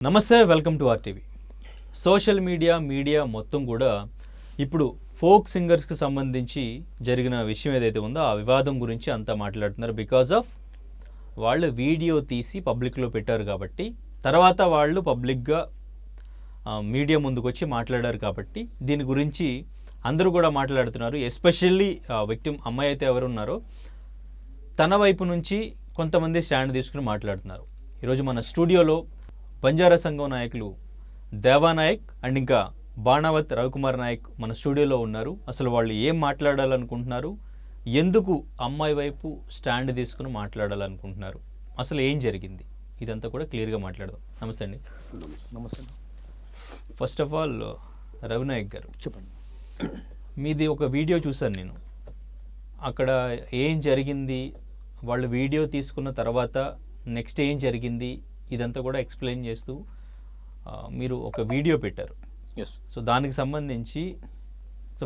నమస్తే, welcome to RTV. Social media మొత్తం కూడా ఇప్పుడు ఫోక్ సింగర్స్కి సంబంధించి జరిగిన విషయం ఏదైతే ఉందో ఆ వివాదం గురించి అంతా మాట్లాడుతున్నారు. బికాజ్ ఆఫ్ వాళ్ళు వీడియో తీసి పబ్లిక్లో పెట్టారు కాబట్టి, తర్వాత వాళ్ళు పబ్లిక్గా మీడియా ముందుకు వచ్చి మాట్లాడారు కాబట్టి దీని గురించి అందరూ కూడా మాట్లాడుతున్నారు. ఎస్పెషల్లీ విక్టిమ్ అమ్మాయి అయితే ఎవరున్నారో తన వైపు నుంచి కొంతమంది స్టాండ్ తీసుకుని మాట్లాడుతున్నారు. ఈరోజు మన స్టూడియోలో బంజారా సంఘం నాయకులు దేవానాయక్ అండ్ ఇంకా బాణావత్ రవికుమార్ నాయక్ మన స్టూడియోలో ఉన్నారు. అసలు వాళ్ళు ఏం మాట్లాడాలనుకుంటున్నారు, ఎందుకు అమ్మాయి వైపు స్టాండ్ తీసుకుని మాట్లాడాలనుకుంటున్నారు, అసలు ఏం జరిగింది, ఇదంతా కూడా క్లియర్గా మాట్లాడదాం. నమస్తే అండి. నమస్తే. ఫస్ట్ ఆఫ్ ఆల్ రవినాయక్ గారు చెప్పండి. మీది ఒక వీడియో చూశాను నేను. అక్కడ ఏం జరిగింది, వాళ్ళు వీడియో తీసుకున్న తర్వాత నెక్స్ట్ ఏం జరిగింది, ఇదంతా కూడా ఎక్స్ప్లెయిన్ చేస్తూ మీరు ఒక వీడియో పెట్టారు. ఎస్. సో దానికి సంబంధించి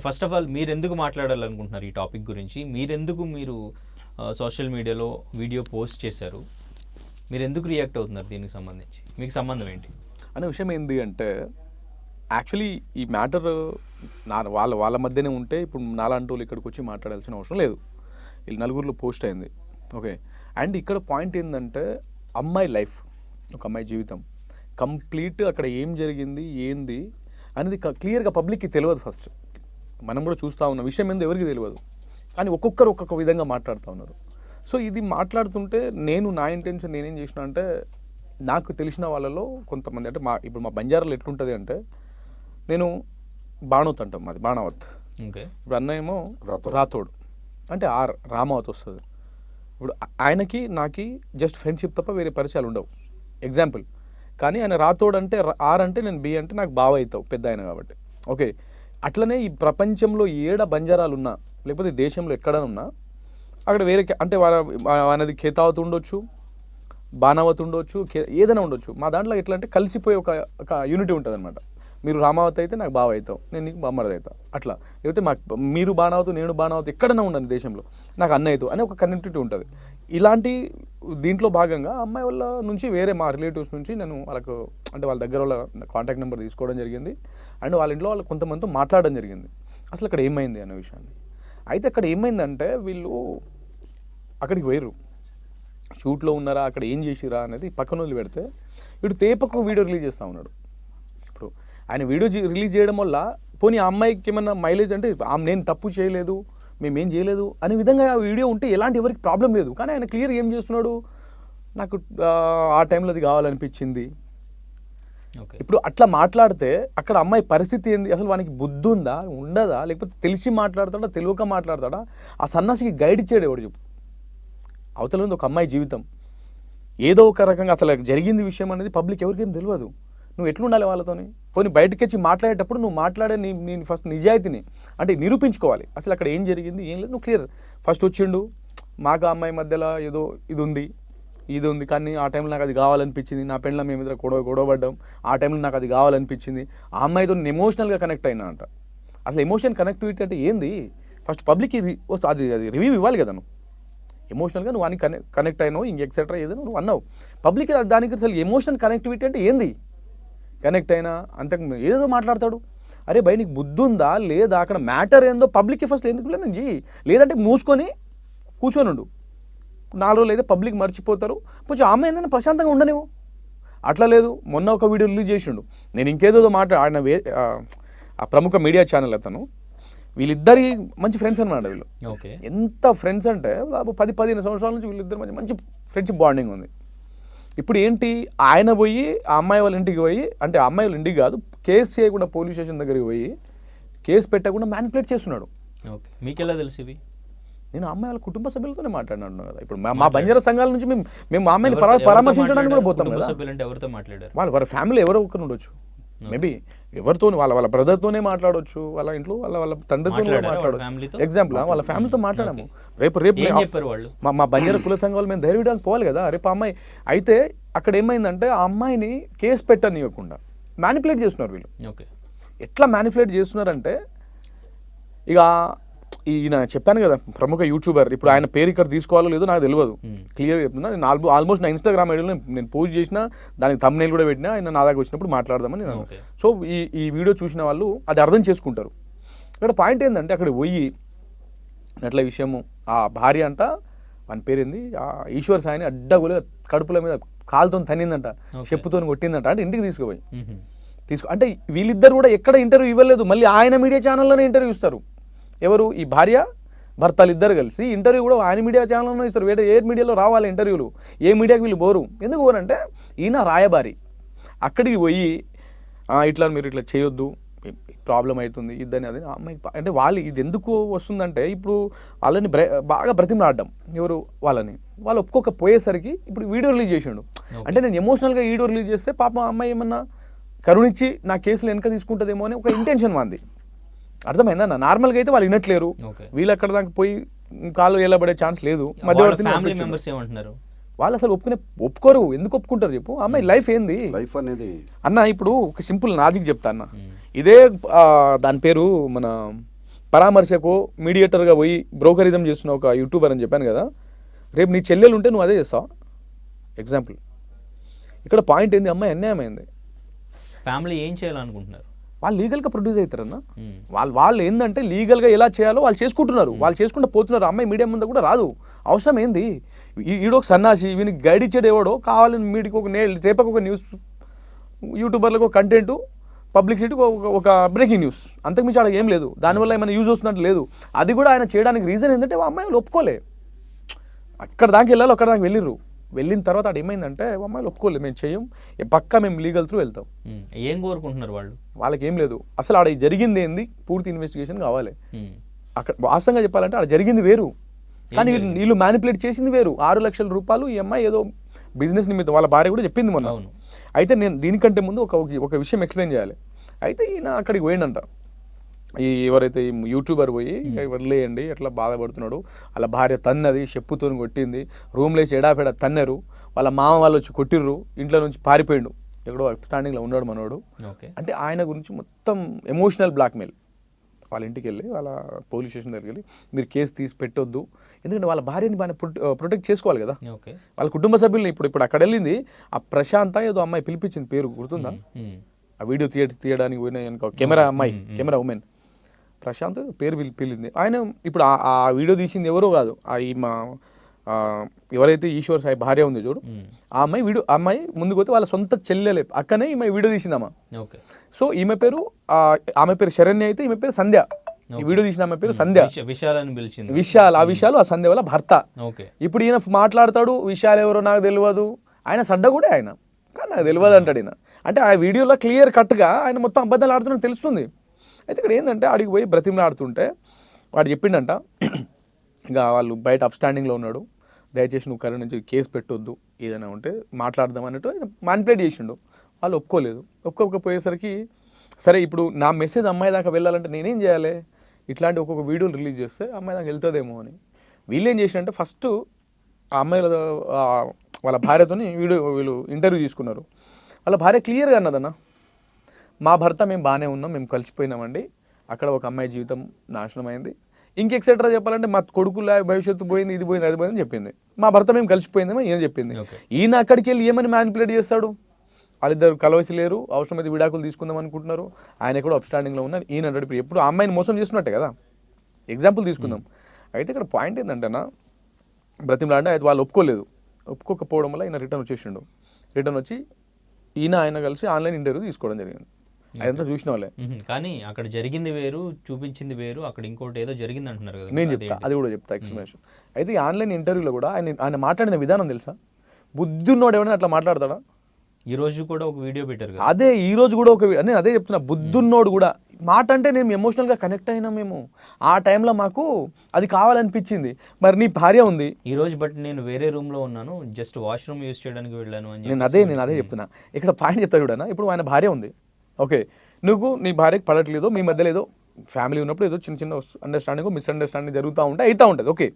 ఫస్ట్ ఆఫ్ ఆల్ మీరు ఎందుకు మాట్లాడాలనుకుంటున్నారు ఈ టాపిక్ గురించి, మీరు సోషల్ మీడియాలో వీడియో పోస్ట్ చేశారు, మీరు ఎందుకు రియాక్ట్ అవుతున్నారు, దీనికి సంబంధించి మీకు సంబంధం ఏంటి అనే విషయం ఏంటి అంటే, యాక్చువల్లీ ఈ మ్యాటర్ వాళ్ళ మధ్యనే ఉంటే ఇప్పుడు నాలాంటి వాళ్ళు ఇక్కడికి వచ్చి మాట్లాడాల్సిన అవసరం లేదు. వీళ్ళు నలుగురిలో పోస్ట్ అయింది. ఓకే. అండ్ ఇక్కడ పాయింట్ ఏంటంటే, అమ్మాయి లైఫ్, ఒక అమ్మాయి జీవితం కంప్లీట్ అక్కడ ఏం జరిగింది ఏంది అనేది క్లియర్గా పబ్లిక్కి తెలియదు. ఫస్ట్ మనం కూడా చూస్తూ ఉన్న విషయం ఏందో ఎవరికి తెలియదు, కానీ ఒక్కొక్కరు ఒక్కొక్క విధంగా మాట్లాడుతూ ఉన్నారు. సో ఇది మాట్లాడుతుంటే నా ఇంటెన్షన్ నేనేం చేసిన అంటే, నాకు తెలిసిన వాళ్ళలో కొంతమంది అంటే ఇప్పుడు మా బంజారాలో ఎట్లుంటుంది అంటే, నేను బాణవత్ అంటాం, మాది బాణావత్. ఓకే. ఇప్పుడు అన్న ఏమో రాథోడ్ అంటే రామావత్ వస్తుంది. ఇప్పుడు ఆయనకి నాకి జస్ట్ ఫ్రెండ్షిప్ తప్ప వేరే పరిచయాలు ఉండవు. ఎగ్జాంపుల్. కానీ ఆయన రాథోడ్ అంటే అంటే నేను బి అంటే నాకు బావ అవుతావు, పెద్ద ఆయన కాబట్టి. ఓకే. అట్లనే ఈ ప్రపంచంలో బంజారాలు ఉన్నా, లేకపోతే దేశంలో ఎక్కడైనా ఉన్నా, అక్కడ వేరే అంటే అనేది ఖేతావత్ ఉండొచ్చు, బాణావత్ ఉండొచ్చు, ఏదైనా ఉండొచ్చు. మా దాంట్లో ఎట్లా అంటే కలిసిపోయి ఒక యూనిటీ ఉంటుంది అనమాట. మీరు రామావత్ అయితే నాకు బావ అవుతావు, నేను నీకు బామ్మర్ది అవుతావు, అట్లా. లేకపోతే మీరు బాణావత్ నేను బాణావత్ ఎక్కడైనా ఉండను దేశంలో, నాకు అన్న అవుతావు అనే ఒక కనెక్టివిటీ ఉంటుంది. ఇలాంటి దీంట్లో భాగంగా అమ్మాయి వాళ్ళ నుంచి వేరే మా రిలేటివ్స్ నుంచి నేను వాళ్ళకు అంటే వాళ్ళ దగ్గర వాళ్ళ కాంటాక్ట్ నెంబర్ తీసుకోవడం జరిగింది. అండ్ వాళ్ళ ఇంట్లో వాళ్ళు కొంతమందితో మాట్లాడడం జరిగింది అసలు అక్కడ ఏమైంది అనే విషయాన్ని. అయితే అక్కడ ఏమైందంటే, వీళ్ళు అక్కడికి పోయారు, షూట్లో ఉన్నారా, అక్కడ ఏం చేసిరా అనేది పక్కన వదిలి పెడితే, వీడు తేపకు వీడియో రిలీజ్ చేస్తూ ఉన్నాడు. ఇప్పుడు ఆయన వీడియో రిలీజ్ చేయడం వల్ల పోనీ ఆ అమ్మాయికి ఏమన్నా మైలేజ్ అంటే నేను తప్పు చేయలేదు, మేమేం చేయలేదు అనే విధంగా ఆ వీడియో ఉంటే ఎలాంటి ఎవరికి ప్రాబ్లం లేదు. కానీ ఆయన క్లియర్ ఏం చేస్తున్నాడు, నాకు ఆ టైంలో అది కావాలనిపించింది. ఇప్పుడు అట్లా మాట్లాడితే అక్కడ అమ్మాయి పరిస్థితి ఏంది, అసలు వానికి బుద్ధి ఉందా ఉండదా, లేకపోతే తెలిసి మాట్లాడతాడా తెలియక మాట్లాడతాడా, ఆ సన్నాసికి గైడ్ ఇచ్చాడు ఎవడు చెప్పు. అవతల ఉంది ఒక అమ్మాయి జీవితం, ఏదో ఒక రకంగా అసలు జరిగింది విషయం అనేది పబ్లిక్ ఎవరికేం తెలియదు. నువ్వు ఎట్లుండాలి వాళ్ళతోని, పోనీ బయటకు వచ్చి మాట్లాడేటప్పుడు నువ్వు మాట్లాడే నీ ఫస్ట్ నిజాయితీని అంటే నిరూపించుకోవాలి. అసలు అక్కడ ఏం జరిగింది ఏం లేదు నువ్వు క్లియర్. ఫస్ట్ వచ్చిండు, మాకు అమ్మాయి మధ్యలో ఏదో ఇది ఉంది కానీ ఆ టైంలో నాకు అది కావాలనిపించింది, నా పెళ్ళ మేము ఇద్దరు గొడవపడ్డాం, ఆ టైంలో నాకు అది కావాలనిపించింది, ఆ అమ్మాయితో నేను ఎమోషనల్గా కనెక్ట్ అయినా అంట. అసలు ఎమోషన్ కనెక్టివిటీ అంటే ఏంది, ఫస్ట్ పబ్లిక్ అది రివ్యూ ఇవ్వాలి కదా. నువ్వు ఎమోషనల్గా నువ్వు అని కనెక్ట్ అయినావు ఎక్సెట్రా ఏదో నువ్వు అన్నావు, పబ్లిక్ దానికి అసలు ఎమోషనల్ కనెక్టివిటీ అంటే ఏంది, కనెక్ట్ అయినా అంతకు ఏదో మాట్లాడతాడు. అరే భయ్ నీకు బుద్ధి ఉందా లేదా, అక్కడ మ్యాటర్ ఏందో పబ్లిక్కి ఫస్ట్ ఎందుకు నేను చెయ్యి, లేదంటే మూసుకొని కూర్చొని ఉండు. 4 రోజులు అయితే పబ్లిక్ మర్చిపోతారు, కొంచెం ఆమె ఏంటంటే ప్రశాంతంగా ఉండనేమో. అట్లా లేదు, మొన్న ఒక వీడియో రిలీజ్ చేసిండు, నేను ఇంకేదో ఆయన ఆ ప్రముఖ మీడియా ఛానల్ అతను, వీళ్ళిద్దరి మంచి ఫ్రెండ్స్ అనమాట. వీళ్ళు ఓకే ఎంత ఫ్రెండ్స్ అంటే 10-15 సంవత్సరాల నుంచి వీళ్ళిద్దరు మంచి ఫ్రెండ్షిప్ బాండింగ్ ఉంది. ఇప్పుడు ఏంటి, ఆయన పోయి ఆ అమ్మాయి వాళ్ళ ఇంటికి పోయి, అంటే ఆ అమ్మాయి వాళ్ళ ఇంటికి కాదు, కేసు చేయకుండా పోలీస్ స్టేషన్ దగ్గరికి పోయి కేసు పెట్టకుండా మ్యానిపులేట్ చేస్తున్నాడు. ఓకే. మీకు ఎలా తెలుసు ఇవి? నేను అమ్మాయి వాళ్ళ కుటుంబ సభ్యులతోనే మాట్లాడినాను కదా. ఇప్పుడు మా బంజారా సంఘాల నుంచి మేము మా అమ్మాయిని పరామర్శించడానికి కూడా పోతాం కదా. ఎవరితో మాట్లాడారు? వాళ్ళ ఫ్యామిలీ ఎవరో ఒకరు ఉండొచ్చు, మేబీ ఎవరితో వాళ్ళ బ్రదర్తోనే మాట్లాడవచ్చు, వాళ్ళ ఇంట్లో వాళ్ళ తండ్రితో మాట్లాడవచ్చు. ఎగ్జాంపుల్ వాళ్ళ ఫ్యామిలీతో మాట్లాడాము. రేపు మా బంజారా కుల సంఘాలు మేము ధైర్యం పోవాలి కదా. రేపు అమ్మాయి అయితే అక్కడ ఏమైందంటే, ఆ అమ్మాయిని కేసు పెట్టనివ్వకుండా మ్యానిపులేట్ చేస్తున్నారు వీళ్ళు. ఓకే. ఎట్లా మ్యానిపులేట్ చేస్తున్నారంటే, ఇక ఈయన చెప్పాను కదా ప్రముఖ యూట్యూబర్, ఇప్పుడు ఆయన పేరు ఇక్కడ తీసుకోవాలో లేదో నాకు తెలియదు, క్లియర్గా చెప్తున్నా. నేను ఆల్మోస్ట్ నా ఇన్స్టాగ్రామ్ ఐడియాలో నేను పోస్ట్ చేసిన, దానికి thumbnail కూడా పెట్టినా, ఆయన నా దగ్గర వచ్చినప్పుడు మాట్లాడదామని నేను. Okay. సో ఈ వీడియో చూసిన వాళ్ళు అది అర్థం చేసుకుంటారు. ఇక్కడ పాయింట్ ఏంటంటే అక్కడ పోయి అట్లా విషయము ఆ భార్య అంట, వాని పేరేంది ఈశ్వర్ సాయిని అడ్డగోలు కడుపుల మీద కాలుతో తన్నిందంట, చెప్పుతో కొట్టిందంట, అంటే ఇంటికి తీసుకుపోయి అంటే వీళ్ళిద్దరు కూడా ఎక్కడ ఇంటర్వ్యూ ఇవ్వలేదు, మళ్ళీ ఆయన మీడియా ఛానల్లోనే ఇంటర్వ్యూ ఇస్తారు. ఎవరు? ఈ భార్య భర్తలు ఇద్దరు కలిసి ఇంటర్వ్యూ కూడా ఆయన మీడియా ఛానల్లోనే ఇస్తారు. వేరే ఏ మీడియాలో రావాలి ఇంటర్వ్యూలు, ఏ మీడియాకి వీళ్ళు పోరు. ఎందుకు పోరంటే ఈయన రాయబారి, అక్కడికి పోయి ఇట్లా మీరు ఇట్లా చేయొద్దు, ప్రాబ్లం అవుతుంది ఇద్దని అది అమ్మాయి. అంటే వాళ్ళు ఇది ఎందుకు వస్తుందంటే ఇప్పుడు వాళ్ళని బాగా బ్రతిమలాడడం, ఎవరు వాళ్ళు ఒప్పుకోకపోయేసరికి ఇప్పుడు వీడియో రిలీజ్ చేసిండు. అంటే నేను ఎమోషనల్గా వీడియో రిలీజ్ చేస్తే పాపం అమ్మాయి ఏమన్నా కరుణించి నా కేసులు వెనక తీసుకుంటుందేమో అని ఒక ఇంటెన్షన్ మంది. అర్థమైందన్న? నార్మల్గా అయితే వాళ్ళు వినట్లేరు, వీళ్ళు అక్కడ దాకా పోయి కాళ్ళు వేలబడే ఛాన్స్ లేదు. మధ్యవర్తి వాళ్ళు అసలు ఒప్పుకోరు. ఎందుకు ఒప్పుకుంటారు చెప్పు? అమ్మాయి లైఫ్ ఏంది లైఫ్ అనేది అన్న? ఇప్పుడు ఒక సింపుల్ లాజిక్ చెప్తా అన్న. ఇదే దాని పేరు మన పరామర్శకు మీడియేటర్గా పోయి బ్రోకరిజం చేస్తున్న ఒక యూట్యూబర్ అని చెప్పాను కదా. రేపు నీ చెల్లెలు ఉంటే నువ్వు అదే చేస్తావు. ఎగ్జాంపుల్ ఇక్కడ పాయింట్ ఏంది, అమ్మాయి అన్యాయమైంది, ఫ్యామిలీ ఏం చేయాలనుకుంటున్నారు? వాళ్ళు లీగల్గా ప్రొడ్యూస్ అవుతారన్న. వాళ్ళు ఏంటంటే లీగల్గా ఎలా చేయాలో వాళ్ళు చేసుకుంటున్నారు, వాళ్ళు చేసుకుంటూ పోతున్నారు. అమ్మాయి మీడియా ముందు కూడా రాదు. అవసరం ఏంది? ఈడొక సన్నాసి, వీనికి గైడ్ ఇచ్చేది ఎవడో కావాలని మీడికి ఒక రేపకు ఒక న్యూస్, యూట్యూబర్లకు ఒక కంటెంట్, పబ్లిసిటీకి ఒక బ్రేకింగ్ న్యూస్, అంతకుమించి ఆడ ఏం లేదు. దానివల్ల ఏమైనా యూజ్ వస్తున్నట్టు లేదు. అది కూడా ఆయన చేయడానికి రీజన్ ఏంటంటే అమ్మాయిలు ఒప్పుకోలే. అక్కడ దాకా వెళ్ళాలి, అక్కడ దాకా వెళ్ళిర్రు. వెళ్ళిన తర్వాత అది ఏమైందంటే అమ్మాయిలు ఒప్పుకోలేదు, మేము చెయ్యం, పక్కా మేము లీగల్ త్రూ వెళ్తాం. ఏం కోరుకుంటున్నారు వాళ్ళు? వాళ్ళకి ఏం లేదు, అసలు ఆడ జరిగింది ఏంది పూర్తి ఇన్వెస్టిగేషన్ కావాలి. అక్కడ వాస్తవంగా చెప్పాలంటే ఆడ జరిగింది వేరు, కానీ వీళ్ళు మ్యానిపులేట్ చేసింది వేరు. 6 లక్షల రూపాయలు ఈ అమ్మాయి ఏదో బిజినెస్ నిమిత్తం వాళ్ళ భార్య కూడా చెప్పింది మొన్న. అయితే నేను దీనికంటే ముందు ఒక విషయం ఎక్స్ప్లెయిన్ చేయాలి. అయితే ఈయన అక్కడికి పోయిండంట, ఎవరైతే యూట్యూబర్ పోయి వదిలేయండి ఎట్లా బాధపడుతున్నాడు, వాళ్ళ భార్య తన్నది, చెప్పుతో కొట్టింది, రూమ్లో వేసి ఎడాపెడా తన్నారు, వాళ్ళ మామ వాళ్ళు వచ్చి కొట్టిర్రు, ఇంట్లో నుంచి పారిపోయిండు, ఎక్కడో స్టాండింగ్లో ఉన్నాడు మనోడు. అంటే ఆయన గురించి మొత్తం ఎమోషనల్ బ్లాక్మెయిల్. వాళ్ళ ఇంటికి వెళ్ళి వాళ్ళ పోలీస్ స్టేషన్ దగ్గరికి వెళ్ళి మీరు కేసు తీసి పెట్టొద్దు, ఎందుకంటే వాళ్ళ భార్యని బాగా ప్రొటెక్ట్ చేసుకోవాలి కదా, వాళ్ళ కుటుంబ సభ్యుల్ని. ఇప్పుడు అక్కడ వెళ్ళింది ఆ ప్రశాంత ఏదో అమ్మాయి పిలిపించింది, పేరు గుర్తుందా? ఆ వీడియో తీయడానికి పోయిన కెమెరా అమ్మాయి, కెమెరా ఉమెన్ ప్రశాంత్ పేరు పిలిచింది. ఆయన ఇప్పుడు ఆ వీడియో తీసింది ఎవరో కాదు, ఎవరైతే ఈశ్వర్ సాయి భార్య ఉంది చూడు, ఆ అమ్మాయి ముందుకు పోతే వాళ్ళ సొంత చెల్లెలే అక్కనే ఈమె వీడియో తీసిందమ్మా. సో ఆమె పేరు శరణ్య, అయితే ఈమె పేరు సంధ్య. ఈ వీడియో తీసిన ఆమె పేరు సంధ్య. విశాల్, ఆ విశాల్ ఆ సంధ్య వాళ్ళ భర్త. ఇప్పుడు ఈయన మాట్లాడతాడు, విశాల్ ఎవరో నాకు తెలియదు, ఆయన సడ్డ కూడా ఆయన, కానీ నాకు తెలియదు అంటాడు ఈయన. అంటే ఆ వీడియోలో క్లియర్ కట్గా ఆయన మొత్తం అబద్ధాలు ఆడుతున్నట్టు తెలుస్తుంది. అయితే ఇక్కడ ఏంటంటే ఆడికి పోయి బ్రతిమలాడుతుంటే వాడు చెప్పిండంట, ఇక వాళ్ళు బయట అప్స్టాండింగ్లో ఉన్నాడు, దయచేసి నువ్వు కరెంట్ నుంచి కేసు పెట్టొద్దు, ఏదైనా ఉంటే మాట్లాడదాం అన్నట్టు మానిపులేట్ చేసిండు. వాళ్ళు ఒప్పుకోకపోయేసరికి సరే ఇప్పుడు నా మెసేజ్ అమ్మాయి దాకా వెళ్ళాలంటే నేనేం చేయాలి, ఇట్లాంటి ఒక్కొక్క వీడియోలు రిలీజ్ చేస్తే అమ్మాయి దాకా వెళ్తుందేమో అని వీళ్ళు ఏం చేసినంటే ఫస్ట్ ఆ అమ్మాయిల వాళ్ళ భార్యతో వీళ్ళు ఇంటర్వ్యూ తీసుకున్నారు. వాళ్ళ భార్య క్లియర్గా అన్నదన్న, మా భర్త మేము బాగానే ఉన్నాం, మేము కలిసిపోయినామండి, అక్కడ ఒక అమ్మాయి జీవితం నాశనం అయింది, ఇంకెక్సెట్రా చెప్పాలంటే మా కొడుకుల భవిష్యత్తు పోయింది, ఇది పోయింది, అది పోయిందని చెప్పింది. మా భర్త మేము కలిసిపోయిందేమో ఈయన చెప్పింది. ఈయన అక్కడికి వెళ్ళి ఏమని మ్యానిపులేట్ చేస్తాడు, వాళ్ళిద్దరు కలవసి లేరు, అవసరమైతే విడాకులు తీసుకుందాం అనుకుంటున్నారు, ఆయన కూడా అప్స్టాండింగ్లో ఉన్నారు, ఈయన అంటాడు. ఇప్పుడు ఎప్పుడు అమ్మాయిని మోసం చేస్తున్నట్టే కదా, ఎగ్జాంపుల్ తీసుకుందాం. అయితే ఇక్కడ పాయింట్ ఏంటంటేనా, బ్రతిమలాడితే అయితే వాళ్ళు ఒప్పుకోకపోవడం వల్ల ఈయన రిటర్న్ వచ్చి ఆయన కలిసి ఆన్లైన్ ఇంటర్వ్యూ తీసుకోవడం జరిగింది. అదంతా చూసిన వాళ్ళే. కానీ అక్కడ జరిగింది వేరు, చూపించింది వేరు, అక్కడ ఇంకోటి ఏదో జరిగింది అంటున్నారు కదా. నేను చెప్తా, అది కూడా చెప్తా ఎక్స్ప్లెనేషన్. అయితే ఈ ఆన్లైన్ ఇంటర్వ్యూలో కూడా ఆయన మాట్లాడిన విధానం తెలుసా, బుద్ధి ఉన్నోడు ఎవరైనా అట్లా మాట్లాడతాడా? ఈ రోజు కూడా ఒక వీడియో పెట్టారు, అదే ఈ రోజు కూడా ఒక, నేను అదే చెప్తున్నా, బుద్ధున్నోడు కూడా మాట అంటే నేను ఎమోషనల్గా కనెక్ట్ అయినా, మేము ఆ టైంలో మాకు అది కావాలనిపించింది. మరి నీ భార్య ఉంది ఈ రోజు, బట్ నేను వేరే రూమ్లో ఉన్నాను, జస్ట్ వాష్రూమ్ యూజ్ చేయడానికి వెళ్ళాను అని నేను అదే చెప్తున్నా. ఇక్కడ పాయింట్ చెప్తా చూడనా, ఇప్పుడు ఆయన భార్య ఉంది, ఓకే, నువ్వు నీ భార్యకి పడట్లేదు, మీ మధ్యలో ఏదో ఫ్యామిలీ ఉన్నప్పుడు ఏదో చిన్న అండర్స్టాండింగ్ మిస్అండర్స్టాండింగ్ అవుతూ ఉంటుంది, ఓకే,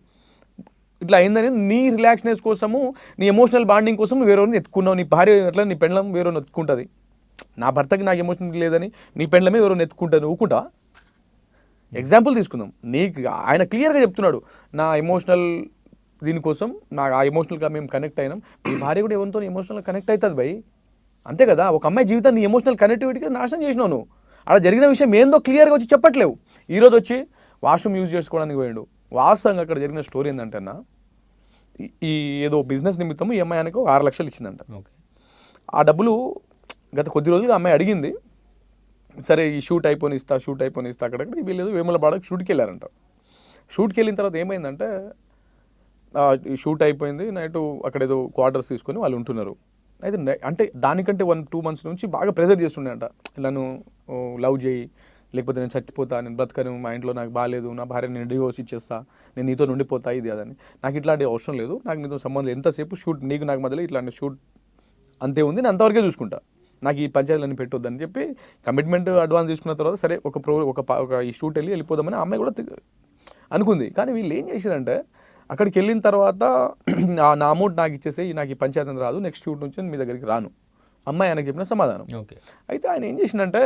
ఇట్లా అయిందని నీ రిలాక్స్నెస్ కోసము, నీ ఎమోషనల్ బాండింగ్ కోసం వేరేవారిని ఎత్తుకున్నావు. నీ భార్య ఎట్లా, నీ పెండ్లం వేరేవారిని ఎత్తుకుంటుంది, నా భర్తకి నాకు ఎమోషనల్ లేదని నీ పెండ్లమే వేరేవారిని ఎత్తుకుంటుంది, ఊకుంటా? ఎగ్జాంపుల్ తీసుకుందాం. నీకు ఆయన క్లియర్గా చెప్తున్నాడు, నా ఎమోషనల్ దీనికోసం నాకు ఆ ఎమోషనల్గా మేము కనెక్ట్ అయినాం. మీ భార్య కూడా ఎవరితో ఎమోషనల్ కనెక్ట్ అవుతుంది భయ్, అంతే కదా. ఒక అమ్మాయి జీవితాన్ని ఎమోషనల్ కనెక్టివిటీగా నాశనం చేసినావు నువ్వు. అలా జరిగిన విషయం ఏందో క్లియర్గా వచ్చి చెప్పట్లేవు. ఈరోజు వచ్చి వాష్రూమ్ యూజ్ చేసుకోవడానికి పోయాడు. వాస్తవంగా అక్కడ జరిగిన స్టోరీ ఏంటంటే అన్న, ఈ ఏదో బిజినెస్ నిమిత్తం ఈ అమ్మాయి ఆయనకు 6 లక్షలు ఇచ్చిందంట. ఆ డబ్బులు గత కొద్ది రోజులుగా అమ్మాయి అడిగింది. సరే ఈ షూట్ అయిపోయి ఇస్తా అక్కడక్కడ వీళ్ళు వేములవాడకి షూట్కి వెళ్ళారంట. షూట్కి వెళ్ళిన తర్వాత ఏమైందంటే, షూట్ అయిపోయింది, నైట్ అక్కడ ఏదో క్వార్టర్స్ తీసుకొని వాళ్ళు ఉంటున్నారు. అయితే అంటే దానికంటే 1-2 months నుంచి బాగా ప్రెజర్ చేస్తుండే అంట, నన్ను లవ్ చేయి, లేకపోతే నేను చచ్చిపోతా, నేను బ్రతకను, మా ఇంట్లో నాకు బాగాలేదు, నా భార్య నేను డివోర్స్ ఇచ్చేస్తా, నేను నీతో ఉండిపోతా, ఇది అదని. నాకు ఇట్లాంటి అవసరం లేదు, నాకు నీతో సంబంధం ఎంతసేపు షూట్ నీకు నాకు మధ్యలో ఇట్లాంటి షూట్ అంతే ఉంది, నేను అంతవరకే చూసుకుంటా, నాకు ఈ పంచాయతీలన్నీ పెట్టొద్దని చెప్పి కమిట్మెంట్ అడ్వాన్స్ తీసుకున్న తర్వాత సరే ఒక ఈ షూట్ వెళ్ళిపోదామని అమ్మాయి కూడా అనుకుంది. కానీ వీళ్ళు ఏం చేశారంటే, అక్కడికి వెళ్ళిన తర్వాత నా అమౌంట్ నాకు ఇచ్చేసి నాకు ఈ పంచాయతీ రాదు, నెక్స్ట్ షూట్ నుంచి మీ దగ్గరికి రాను, అమ్మాయి ఆయనకు చెప్పిన సమాధానం. అయితే ఆయన ఏం చేసిందంటే,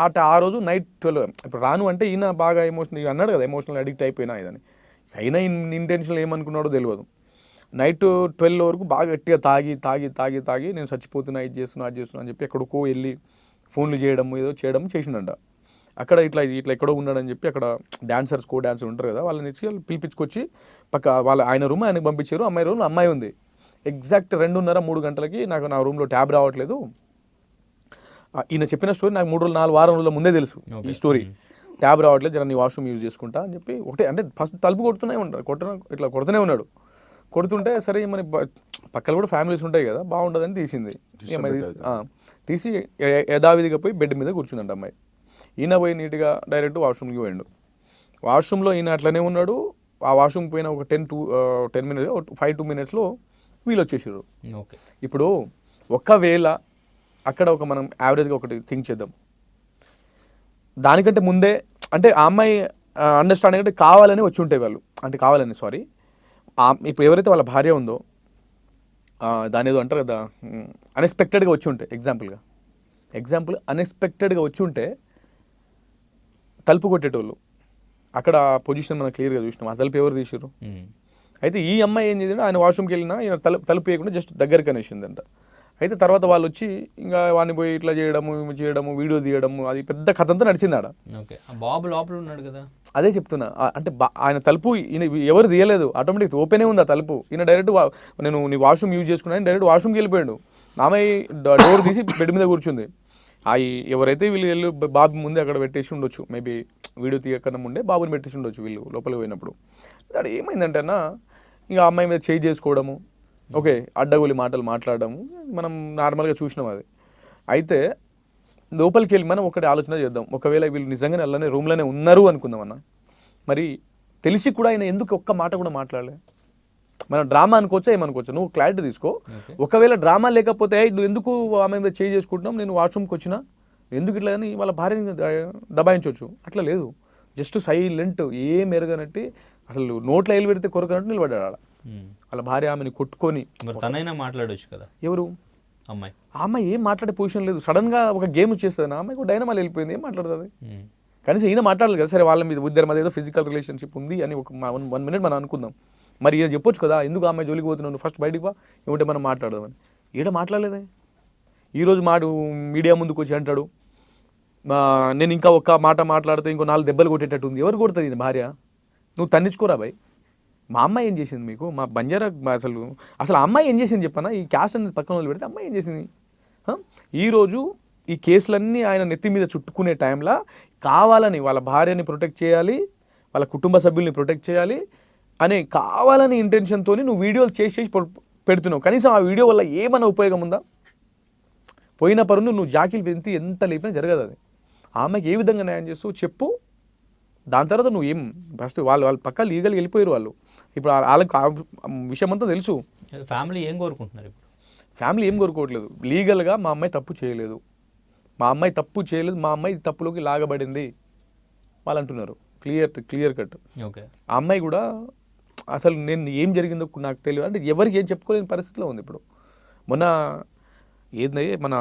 ఆ రోజు నైట్ 12, ఇప్పుడు రాను అంటే ఈయన బాగా ఎమోషనల్ అన్నాడు కదా, ఎమోషనల్ అడిక్ట్ అయిపోయినా ఇదని, అయినా ఇంటెన్షన్ ఏమనుకున్నాడో తెలియదు. నైట్ 12 వరకు బాగా గట్టిగా తాగి నేను చచ్చిపోతున్నా, ఇది చేస్తున్నా అది చేస్తున్నా అని చెప్పి ఎక్కడికో వెళ్ళి ఫోన్లు చేయడం ఏదో చేయడం చేసిండంట. అక్కడ ఇట్లా ఎక్కడో ఉన్నాడని చెప్పి అక్కడ డాన్సర్స్ ఉంటారు కదా, వాళ్ళని పిలిపించుకొచ్చి ఆయన రూమ్ ఆయనకు పంపించారు. అమ్మాయి రూమ్లో అమ్మాయి ఉంది. ఎగ్జాక్ట్ 2:30-3 గంటలకి నాకు నా రూమ్లో ట్యాబ్ రావట్లేదు. ఈయన చెప్పిన స్టోరీ నాకు 3-4 వారం రోజుల ముందే తెలుసు ఈ స్టోరీ. ట్యాబ్ రావట్లేదు, జర నీ వాష్రూమ్ యూజ్ చేసుకుంటా అని చెప్పి ఒకటే, అంటే ఫస్ట్ తలుపు కొడుతూనే ఉన్నాడు. కొడుతుంటే సరే మరి పక్కన కూడా ఫ్యామిలీస్ ఉంటాయి కదా, బాగుంటుందని తీసింది. తీసి యథావిధిగా పోయి బెడ్ మీద కూర్చుందంట అమ్మాయి. ఈయన పోయి నీట్గా డైరెక్ట్ వాష్రూమ్కి పోయిండు. వాష్రూమ్లో ఈయన అట్లనే ఉన్నాడు. ఆ వాష్రూమ్ పోయిన ఒక 10 minutes 5-2 minutesలో వీళ్ళు వచ్చేసారు. ఇప్పుడు ఒకవేళ అక్కడ మనం యావరేజ్గా ఒకటి థింక్ చేద్దాం, దానికంటే ముందే అంటే ఆ అమ్మాయి అండర్స్టాండింగ్ అంటే కావాలని వచ్చి ఉంటాయి వాళ్ళు, అంటే కావాలని ఇప్పుడు ఎవరైతే వాళ్ళ భార్య ఉందో దాని ఏదో అంటారు కదా, అన్ఎక్స్పెక్టెడ్గా వచ్చి ఉంటే, ఎగ్జాంపుల్ అన్ఎక్స్పెక్టెడ్గా వచ్చి ఉంటే తలుపు కొట్టేటోళ్ళు, అక్కడ పొజిషన్ మనం క్లియర్గా చూసినాం. ఆ తలుపు ఎవరు తీసారు? అయితే ఈ అమ్మాయి ఏం చేసిందంటే, ఆయన వాష్రూమ్కి వెళ్ళినా ఈయన తలుపు వేయకుండా జస్ట్ దగ్గరికి అనేసిందంట. అయితే తర్వాత వాళ్ళు వచ్చి ఇంకా వాడిని పోయి ఇట్లా చేయడము వీడియో తీయడము, అది పెద్ద కథ అంతా నడిచింది ఆడ. బాబు లోపల ఉన్నాడు కదా, అదే చెప్తున్నా. అంటే ఆయన తలుపు ఈయన ఎవరు తీయలేదు, ఆటోమేటిక్ ఓపెనే ఉంది ఆ తలుపు. ఈయన డైరెక్ట్ నేను నీ వాష్రూమ్ యూజ్ చేసుకున్నాను డైరెక్ట్ వాష్రూమ్కి వెళ్ళిపోయాడు. ఆమె డోర్ తీసి బెడ్ మీద కూర్చుంది. ఎవరైతే వీళ్ళు బాబు ముందే అక్కడ పెట్టేసి ఉండొచ్చు, మేబీ వీడియో తీయకుండా ముందే బాబుని పెట్టేసి ఉండొచ్చు వీళ్ళు లోపలికి పోయినప్పుడు. అది ఏమైందంటే అన్న, ఇంకా అమ్మాయి మీద చేయి చేసుకోవడము, ఓకే, అడ్డగోలి మాటలు మాట్లాడడము మనం నార్మల్గా చూసినాం అది. అయితే లోపలికి వెళ్ళి మనం ఒకటి ఆలోచన చేద్దాం, ఒకవేళ వీళ్ళు నిజంగానే అలానే రూమ్లోనే ఉన్నారు అనుకుందాం అన్న, మరి తెలిసి కూడా ఆయన ఎందుకు ఒక్క మాట కూడా మాట్లాడలే? మనం డ్రామా అనుకోవచ్చా ఏమనుకోవచ్చా, నువ్వు క్లారిటీ తీసుకో. ఒకవేళ డ్రామా లేకపోతే నువ్వు ఎందుకు ఆమె మీద చేయి చేసుకుంటున్నావు, నేను వాష్రూమ్కి వచ్చినా ఎందుకు ఇట్లా అని వాళ్ళ భార్యని దబాయించవచ్చు. అట్లా లేదు, జస్ట్ సైలెంట్, ఏం ఎరగనట్టు, అసలు నోట్లో ఏలు పెడితే కొరకనట్టు నిలబడ్డాడు ఆడ. వాళ్ళ భార్య ఆమెని కొట్టుకొని తనైనా మాట్లాడవచ్చు కదా. ఎవరు? అమ్మాయి. ఆ అమ్మాయి ఏం మాట్లాడే పొజిషన్ లేదు. సడన్గా ఒక గేమ్ వచ్చేస్తుంది, ఆ అమ్మాయి డైనమాల్ వెళ్ళిపోయింది, ఏం మాట్లాడుతుంది? కనీసం ఈయన మాట్లాడలేదు కదా. సరే వాళ్ళ మీద ఇద్దరి మధ్య ఏదో ఫిజికల్ రిలేషన్షిప్ ఉంది అని ఒక 1 minute మనం అనుకుందాం. మరి ఈయన చెప్పొచ్చు కదా, ఎందుకు అమ్మాయి జోలికి పోతున్నాను, ఫస్ట్ బయటికి వా, ఏమంటే మనం మాట్లాడదామని. ఈడ మాట్లాడలేదే. ఈరోజు మీడియా ముందుకు వచ్చి అంటాడు, నేను ఇంకా ఒక్క మాట మాట్లాడితే ఇంకో 4 దెబ్బలు కొట్టేటట్టు ఉంది. ఎవరు కొడుతుంది ఈయన భార్య? నువ్వు తన్నించుకోరా బాయ్. మా అమ్మాయి ఏం చేసింది మీకు? మా బంజారా అసలు అమ్మాయి ఏం చేసింది చెప్పనా? ఈ క్యాస్ట్ అనేది పక్కన వదిలి పెడితే అమ్మాయి ఏం చేసింది? ఈరోజు ఈ కేసులన్నీ ఆయన నెత్తి మీద చుట్టుకునే టైంలో కావాలని వాళ్ళ భార్యని ప్రొటెక్ట్ చేయాలి, వాళ్ళ కుటుంబ సభ్యుల్ని ప్రొటెక్ట్ చేయాలి అనే కావాలని ఇంటెన్షన్తో నువ్వు వీడియోలు చేసి పెడుతున్నావు. కనీసం ఆ వీడియో వల్ల ఏమైనా ఉపయోగం ఉందా? పోయిన పరును నువ్వు జాకీలు పెంచి ఎంత లేపినా జరగదు. అది ఆమెకి ఏ విధంగా న్యాయం చేస్తావు చెప్పు. దాని తర్వాత నువ్వు ఏం ఫస్ట్ వాళ్ళు పక్క లీగల్గా వెళ్ళిపోయారు వాళ్ళు. ఇప్పుడు వాళ్ళకి ఆ విషయం అంతా తెలుసు. ఫ్యామిలీ ఏం కోరుకుంటున్నారు? ఇప్పుడు ఫ్యామిలీ ఏం కోరుకోవట్లేదు, లీగల్గా మా అమ్మాయి తప్పు చేయలేదు, మా అమ్మాయి తప్పులోకి లాగబడింది వాళ్ళు అంటున్నారు. Clear cut. ఓకే. ఆ అమ్మాయి కూడా అసలు నేను ఏం జరిగిందో నాకు తెలియదు అంటే ఎవరికి ఏం చెప్పుకోలేని పరిస్థితిలో ఉంది ఇప్పుడు. మొన్న మన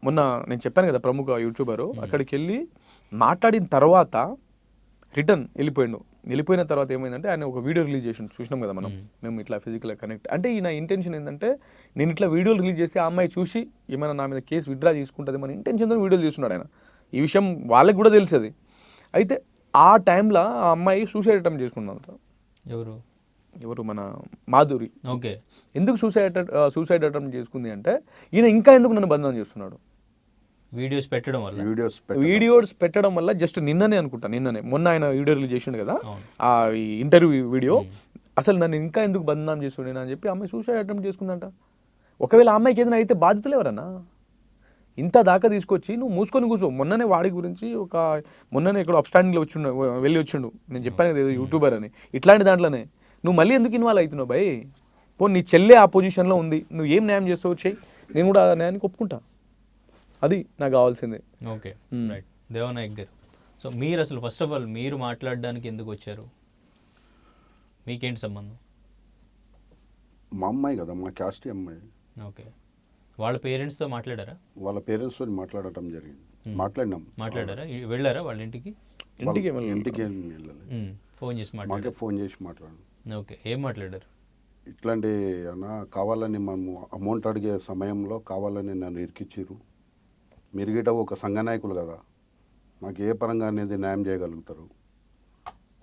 మొన్న నేను చెప్పాను కదా ప్రముఖ యూట్యూబరు, అక్కడికి వెళ్ళి మాట్లాడిన తర్వాత రిటర్న్ వెళ్ళిపోయిన తర్వాత ఏమైందంటే ఆయన ఒక వీడియో రిలీజ్ చేసి చూసినాం కదా మనం, మేము ఇట్లా ఫిజికల్గా కనెక్ట్ అంటే ఈయన ఇంటెన్షన్ ఏంటంటే నేను ఇట్లా వీడియోలు రిలీజ్ చేస్తే ఆ అమ్మాయి చూసి ఏమైనా నా మీద కేసు విత్డ్రా తీసుకుంటుంది మన ఇంటెన్షన్తో వీడియోలు చేస్తున్నాడు ఆయన. ఈ విషయం వాళ్ళకి కూడా తెలుస్తుంది. అయితే ఆ టైంలో ఆ అమ్మాయి సూసైడ్ అటెంప్ట్ చేసుకున్నంత. ఎవరు మన మాధురి. ఓకే. ఎందుకు సూసైడ్ అటెంప్ట్ చేసుకుంది అంటే ఈయన ఇంకా ఎందుకు నన్ను బంధనం చేస్తున్నాడు, వీడియోస్ పెట్టడం వల్ల జస్ట్ నిన్ననే మొన్న ఆయన వీడియో రిలీజ్ చేసిండు కదా ఆ ఇంటర్వ్యూ వీడియో, అసలు నన్ను ఇంకా ఎందుకు బంధనం చేస్తుండే అని చెప్పి అమ్మాయి సూసైడ్ అటెంప్ట్ చేసుకుందంట. ఒకవేళ ఆ అమ్మాయికి ఏదైనా అయితే బాధ్యతలు ఎవరన్నా ఇంత దాకా తీసుకొచ్చి నువ్వు మూసుకొని కూర్చో. మొన్ననే వాడి గురించి మొన్ననే ఇక్కడ అప్స్టాండింగ్లో వెళ్ళి వచ్చిండు, నేను చెప్పాను కదా యూట్యూబర్ అని. ఇట్లాంటి దాంట్లోనే నువ్వు మళ్ళీ ఎందుకు ఇన్వాల్వ్ అవుతున్నావు భయ్? నీ చెల్లె ఆ పొజిషన్లో ఉంది, నువ్వు ఏం న్యాయం చేస్తావు చెయ్యి, నేను కూడా ఆ న్యాయానికి ఒప్పుకుంటా. అది నాకు కావాల్సిందే. Okay, right. దేవానాయక్ గారు, సో మీరు అసలు ఫస్ట్ ఆఫ్ ఆల్ మీరు మాట్లాడడానికి ఎందుకు వచ్చారు? మీకేంటి సంబంధం? మా అమ్మాయి కదా, మా క్యాస్ట్ అమ్మాయి. ఓకే. వాళ్ళ పేరెంట్స్తో మాట్లాడారా? వాళ్ళ పేరెంట్స్తో మాట్లాడటం జరిగింది. మాట్లాడారా? వెళ్ళారా వాళ్ళ ఇంటికి? ఇంటికి వెళ్ళాలి. ఫోన్ చేసి మాట్లాడాను. ఓకే, ఏం మాట్లాడారు? ఇట్లాంటి అన్న కావాలని మేము అమౌంట్ అడిగే సమయంలో కావాలని నన్ను ఇరికిచ్చిర్రు. మీరు గిట్ట ఒక సంఘ నాయకులు కదా, మాకు ఏ పరంగా అనేది న్యాయం చేయగలుగుతారు,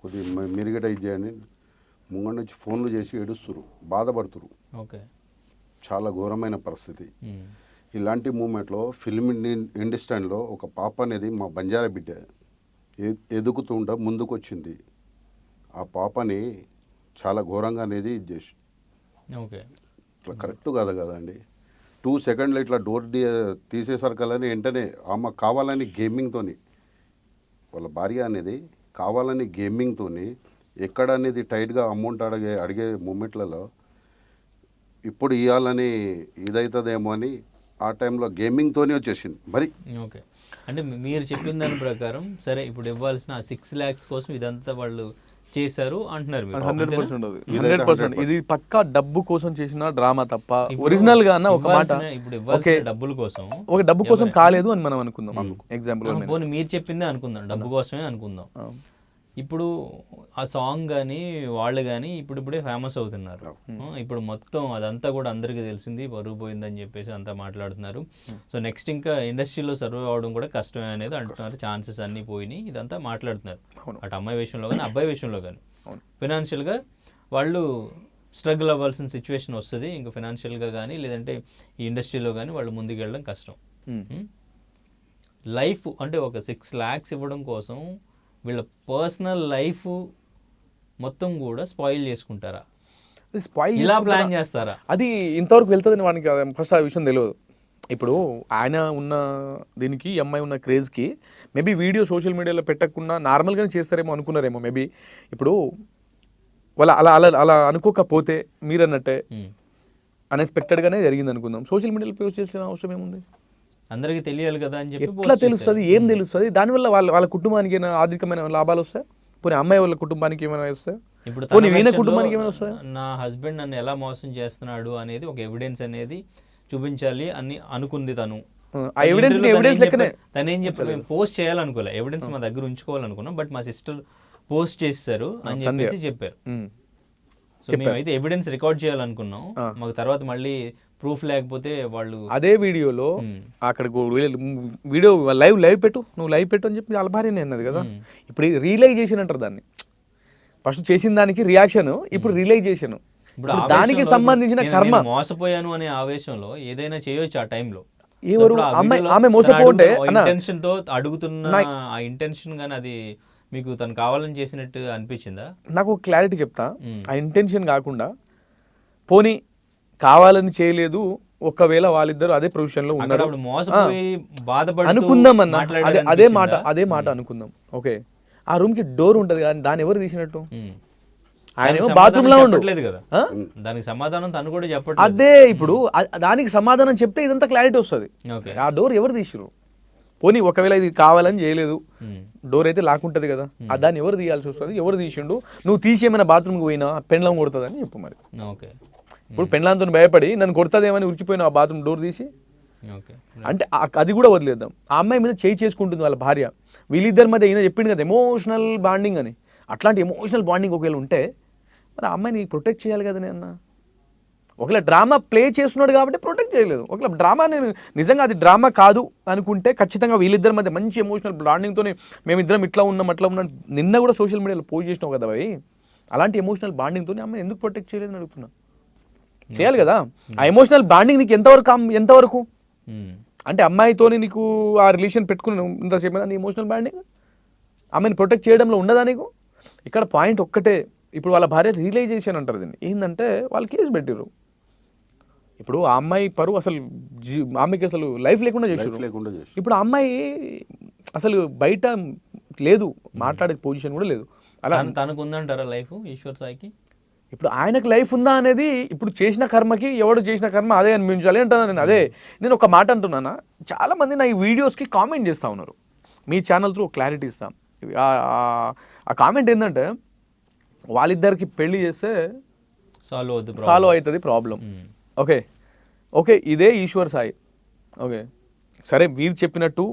కొద్దిగా మీరు గిట్ట ఇది చేయండి. ముంగ నుంచి ఫోన్లు చేసి ఏడుస్తురు, బాధపడుతురు. ఓకే. చాలా ఘోరమైన పరిస్థితి. ఇలాంటి మూమెంట్లో ఫిల్మ్ ఇండస్ట్రీలో ఒక పాప అనేది మా బంజారా బిడ్డ ఎదుగుతుంట ముందుకు వచ్చింది. ఆ పాపని చాలా ఘోరంగా అనేది ఇది చేసి ఓకే ఇట్లా కరెక్ట్ కాదు కదండి. 2 సెకండ్లు ఇట్లా డోర్ తీసేసరికలని వెంటనే ఆమె కావాలని గేమింగ్తోని, వాళ్ళ భార్య అనేది కావాలని గేమింగ్తోని ఎక్కడ అనేది టైట్గా అమౌంట్ అడిగే మూమెంట్లలో ఇప్పుడు ఇవ్వాలని ఇదవుతుందేమో అని ఆ టైంలో గేమింగ్తోనే వచ్చేసింది మరి. ఓకే, అంటే మీరు చెప్పిన దాని ప్రకారం సరే ఇప్పుడు ఇవ్వాల్సిన 6 lakhs కోసం ఇదంతా వాళ్ళు చేశారు అంటున్నారు. 100% ఇది పక్కా డబ్బు కోసం చేసిన డ్రామా తప్ప ఒరిజినల్ గా అన్న ఒక మాట ఇప్పుడు ఇవ్వాల్సిన డబ్బుల కోసం, ఒక డబ్బు కోసం కాలేదు అని మనం అనుకుందాం. ఎగ్జాంపుల్ పోనీ మీరు చెప్పిందే అనుకుందాం, డబ్బు కోసమే అనుకుందాం. ఇప్పుడు ఆ సాంగ్ కానీ వాళ్ళు కానీ ఇప్పుడిప్పుడే ఫేమస్ అవుతున్నారు. ఇప్పుడు మొత్తం అదంతా కూడా అందరికీ తెలిసింది, బరువు పోయిందని చెప్పేసి అంతా మాట్లాడుతున్నారు. సో నెక్స్ట్ ఇంకా ఇండస్ట్రీలో సర్వైవ్ అవడం కూడా కష్టమే అనేది అంటున్నారు. ఛాన్సెస్ అన్నీ పోయినాయి, ఇదంతా మాట్లాడుతున్నారు. అటు అమ్మాయి విషయంలో కానీ అబ్బాయి విషయంలో కానీ ఫినాన్షియల్గా వాళ్ళు స్ట్రగుల్ అవ్వాల్సిన సిచ్యువేషన్ వస్తుంది. ఇంకా ఫినాన్షియల్గా కానీ లేదంటే ఈ ఇండస్ట్రీలో కానీ వాళ్ళు ముందుకు వెళ్ళడం కష్టం. లైఫ్ అంటే ఒక 6 lakhs ఇవ్వడం కోసం వీళ్ళ పర్సనల్ లైఫ్ మొత్తం కూడా స్పాయిల్ చేసుకుంటారా? ఇలా ప్లాన్ చేస్తారా? అది ఇంతవరకు వెళ్తుందని వానికి ఫస్ట్ ఆ విషయం తెలియదు. ఇప్పుడు ఆయన ఉన్న దీనికి అమ్మాయి ఉన్న క్రేజ్కి మేబీ వీడియో సోషల్ మీడియాలో పెట్టకుండా నార్మల్గానే చేస్తారేమో అనుకున్నారేమో మేబీ. ఇప్పుడు వాళ్ళ అలా అలా అలా అనుకోకపోతే మీరు అన్నట్టే అన్ఎక్స్పెక్టెడ్గానే జరిగింది అనుకుందాం. సోషల్ మీడియాలో పోస్ట్ చేసిన అవసరం ఏముంది? అందరికీ తెలియాలి కదా అని చెప్పి ఎట్లా తెలుస్తుంది? ఏం తెలుస్తుంది? దానివల్ల వాళ్ళ కుటుంబానికి ఏమైనా ఆర్థికమైన లాభాలు వస్తాయి? పోనీ అమ్మాయి వాళ్ళ కుటుంబానికి ఏమైనా వస్తాయి? ఇప్పుడు కుటుంబానికి ఏమైనా వస్తాయి? నా హస్బెండ్ నన్ను ఎలా మోసం చేస్తున్నాడు అనేది ఒక ఎవిడెన్స్ అనేది చూపించాలి అని అనుకుంది తను. తను ఏం చెప్పి మేము పోస్ట్ చేయాలనుకోలే, ఎవిడెన్స్ మా దగ్గర ఉంచుకోవాలనుకున్నాం. బట్ మా సిస్టర్ పోస్ట్ చేస్తారు అని చెప్పేసి చెప్పారు. సో మేమైతే ఎవిడెన్స్ రికార్డ్ చేయాలనుకున్నాం. మాకు తర్వాత మళ్ళీ ప్రూఫ్ లేకపోతే వాళ్ళు అదే వీడియోలో అక్కడ వీడియో లైవ్ పెట్టు, నువ్వు లైవ్ పెట్టు అని చెప్పి వాళ్ళ భార్యనే అన్నది కదా. ఇప్పుడు రియలైజేషన్ అంటారు దాన్ని. ఫస్ట్ చేసిన దానికి రియాక్షన్, ఇప్పుడు రియలైజేషన్. ఇప్పుడు దానికి సంబంధించిన కర్మ. మోసపోయాను అనే ఆవేశంలో ఏదైనా చేయొచ్చు ఆ టైంలో. ఎవరు ఆమె మోసపోతే ఇంటెన్షన్ తో అడుగుతున్న ఆ ఇంటెన్షన్ గానీ అది మీకు తను కావాలని చేసినట్టు అనిపించిందా? నాకు క్లారిటీ చెప్తా. ఆ ఇంటెన్షన్ కాకుండా పోనీ కావాలని చేయలేదు, ఒకవేళ వాళ్ళిద్దరు అదే ప్రొఫెషన్ లో ఉన్నారు అనుకుందాం అన్న, అదే మాట అనుకుందాం. ఓకే, ఆ రూమ్ కి డోర్ ఉంటది కానీ దాన్ని ఎవరు తీసినట్టు? ఆయన బాత్రూమ్ లో ఉండలేదు కదా, దానికి సమాధానం తను కూడా చెప్పట్లేదు. అదే ఇప్పుడు దానికి సమాధానం చెప్తే ఇదంతా క్లారిటీ వస్తుంది. ఆ డోర్ ఎవరు తీసిరు? పోనీ ఒకవేళ ఇది కావాలని చేయలేదు, డోర్ అయితే లాక్కుంటది కదా, దాన్ని ఎవరు తీయాల్సి వస్తుంది? ఎవరు తీసిండు? నువ్వు తీసేమైనా బాత్రూమ్కి పోయినా పెండ్లం కొడుతుందని చెప్పు మరి. ఓకే, ఇప్పుడు పెండ్లాంతో భయపడి నన్ను కొడుతుందేమని ఉరికిపోయినా ఆ బాత్రూమ్ డోర్ తీసి ఓకే. అంటే అది కూడా వదిలేద్దాం. ఆ అమ్మాయి మీద చేయి చేసుకుంటుంది వాళ్ళ భార్య. వీళ్ళిద్దరి మధ్య ఈయన చెప్పింది కదా ఎమోషనల్ బాండింగ్ అని. అట్లాంటి ఎమోషనల్ బాండింగ్ ఒకవేళ ఉంటే మరి ఆ అమ్మాయిని ప్రొటెక్ట్ చేయాలి కదా నేను. ఒకవేళ డ్రామా ప్లే చేస్తున్నాడు కాబట్టి ప్రొటెక్ట్ చేయలేదు. ఒకవేళ డ్రామా నేను నిజంగా అది డ్రామా కాదు అనుకుంటే ఖచ్చితంగా వీళ్ళిద్దరి మధ్య మంచి ఎమోషనల్ బాండింగ్తోనే మేమిద్దరం ఇట్లా ఉన్నాం అట్లా ఉన్నాం. నిన్న కూడా సోషల్ మీడియాలో పోస్ట్ చేసినావు కదా భయ్. అలాంటి ఎమోషనల్ బాండింగ్తోనే అమ్మాయి ఎందుకు ప్రొటెక్ట్ చేయలేదని అడుగుతున్నా. చేయాలి కదా. ఆ ఎమోషనల్ బాండింగ్ నీకు ఎంతవరకు అంటే అమ్మాయితోని నీకు ఆ రిలేషన్ పెట్టుకున్నావు ఇంతసేపు నీ ఎమోషనల్ బాండింగ్ ఆమెను ప్రొటెక్ట్ చేయడంలో ఉండదా నీకు? ఇక్కడ పాయింట్ ఒక్కటే. ఇప్పుడు వాళ్ళ భార్య రియలైజేషన్ అంటారు దీన్ని. ఏంటంటే వాళ్ళు కేసు పెట్టారు. ఇప్పుడు ఆ అమ్మాయి పరువు అసలు ఆమెకి అసలు లైఫ్ లేకుండా చేసారు. ఇప్పుడు ఆ అమ్మాయి అసలు బయట లేదు, మాట్లాడే పొజిషన్ కూడా లేదు. అలా తనకు ఉందంటారా లైఫ్ ఈశ్వర్ సాయికి? ఇప్పుడు ఆయనకు లైఫ్ ఉందా అనేది ఇప్పుడు చేసిన కర్మకి ఎవడు చేసిన కర్మ అదే అనిపించాలి అంటున్నాను నేను. నేను ఒక మాట అంటున్నానా, చాలామంది నా ఈ వీడియోస్కి కామెంట్ చేస్తూ ఉన్నారు. మీ ఛానల్ త్రూ క్లారిటీ ఇస్తాం. ఆ కామెంట్ ఏంటంటే వాళ్ళిద్దరికి పెళ్లి చేస్తే సాల్వ్ అవుతుంది ప్రాబ్లం. ఓకే ఇదే ఈశ్వర్ సాయి. ఓకే సరే మీరు చెప్పినట్టు